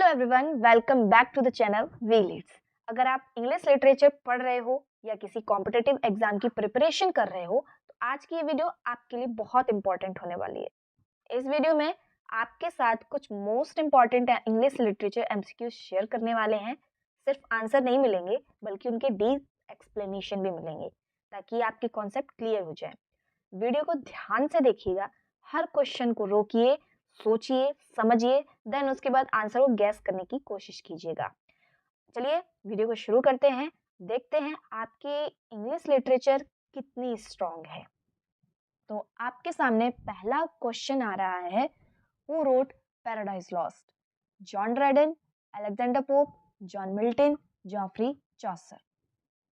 Hello everyone, welcome back to the channel Weleads. अगर आप English literature पढ़ रहे हो या किसी कॉम्पिटिटिव एग्जाम की प्रिपरेशन कर रहे हो तो आज की ये वीडियो आपके लिए बहुत इंपॉर्टेंट होने वाली है। इस वीडियो में आपके साथ कुछ most important English literature MCQ share करने वाले हैं। सिर्फ आंसर नहीं मिलेंगे बल्कि उनके डीप एक्सप्लेनेशन भी मिलेंगे ताकि आपके कॉन्सेप्ट क्लियर हो जाए। वीडियो को ध्यान से देखिएगा, हर क्वेश्चन को रोकिए, सोचिए, समझिए, देन उसके बाद आंसर को गैस करने की कोशिश कीजिएगा। चलिए वीडियो को शुरू करते हैं, देखते हैं आपके इंग्लिश लिटरेचर कितनी स्ट्रांग है। तो आपके सामने पहला क्वेश्चन आ रहा है, who wrote Paradise Lost? John Dryden, Alexander Pope, John Milton, Geoffrey Chaucer.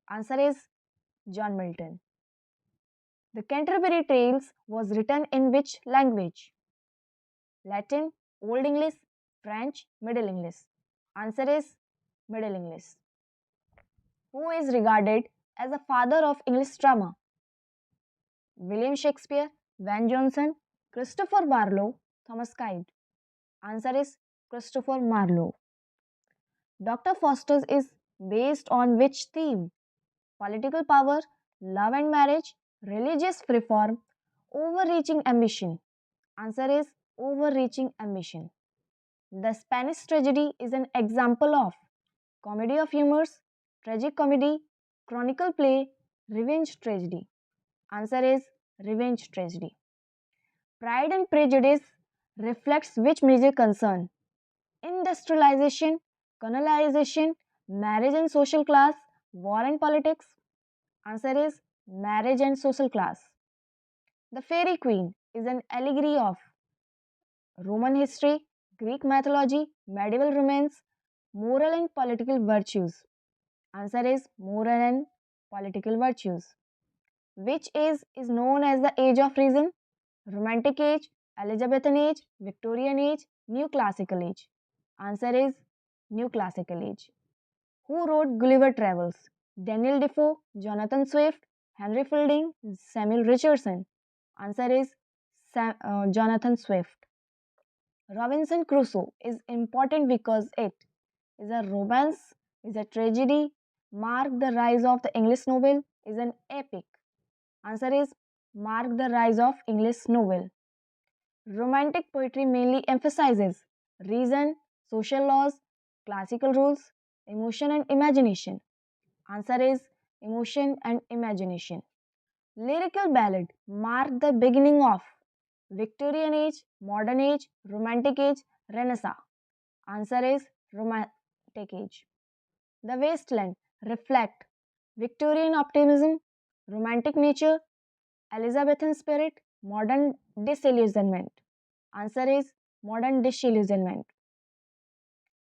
Answer is John Milton. The Canterbury Tales was written in which language? Latin, Old English, French, Middle English. Answer is Middle English. Who is regarded as the father of English drama? William Shakespeare, Van Jonson, Christopher Marlowe, Thomas Kyde. Answer is Christopher Marlowe. Dr. Faustus is based on which theme? Political power, love and marriage, religious reform, overreaching ambition. Answer is overreaching ambition. The Spanish tragedy is an example of comedy of humors, tragic comedy, chronicle play, revenge tragedy. Answer is revenge tragedy. Pride and Prejudice reflects which major concern? Industrialization, colonization, marriage and social class, war and politics. Answer is marriage and social class. The Fairy Queen is an allegory of Roman history, Greek mythology, medieval romance, moral and political virtues. Answer is moral and political virtues. Which age is known as the age of reason? Romantic age, Elizabethan age, Victorian age, New Classical age. Answer is New Classical age. Who wrote Gulliver Travels? Daniel Defoe, Jonathan Swift, Henry Fielding, Samuel Richardson. Answer is Jonathan Swift. Robinson Crusoe is important because it is a romance, is a tragedy, mark the rise of the English novel, is an epic. Answer is mark the rise of English novel. Romantic poetry mainly emphasizes reason, social laws, classical rules, emotion and imagination. Answer is emotion and imagination. Lyrical ballad mark the beginning of Victorian age, modern age, romantic age, Renaissance. Answer is romantic age. The wasteland reflect Victorian optimism, romantic nature, Elizabethan spirit, modern disillusionment. Answer is modern disillusionment.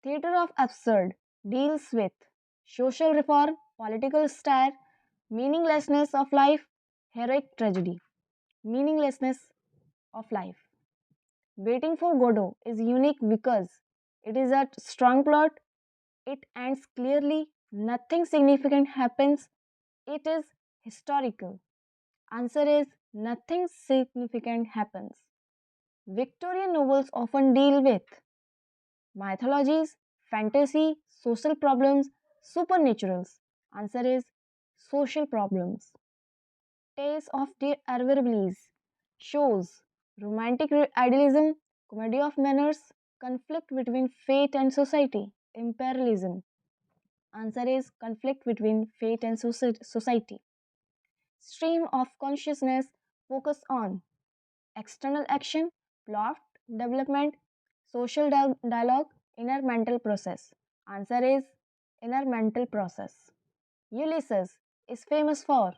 Theatre of Absurd deals with social reform, political satire, meaninglessness of life, heroic tragedy. Meaninglessness of life. Waiting for Godot is unique because it is a strong plot, it ends clearly, nothing significant happens, it is historical. Answer is nothing significant happens. Victorian novels often deal with mythologies, fantasy, social problems, supernaturals. Answer is social problems. Tales of the Hercules shows romantic idealism, comedy of manners, conflict between fate and society, imperialism. Answer is conflict between fate and society. Stream of consciousness focus on external action, plot development, social dialogue, inner mental process. Answer is inner mental process. Ulysses is famous for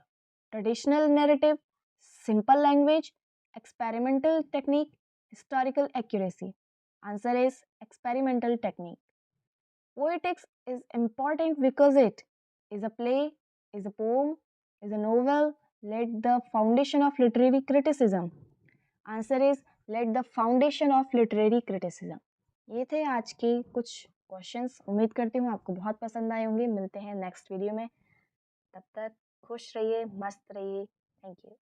traditional narrative, simple language, experimental technique, historical accuracy. Answer is experimental technique. Poetics is important because it is a play, is a poem, is a novel, laid the foundation of literary criticism. Answer is laid the foundation of literary criticism. ये थे आज के कुछ questions. उम्मीद करती हूँ आपको बहुत पसंद आए होंगे। मिलते हैं नेक्स्ट वीडियो में, तब तक खुश रहिए, मस्त रहिए। Thank you.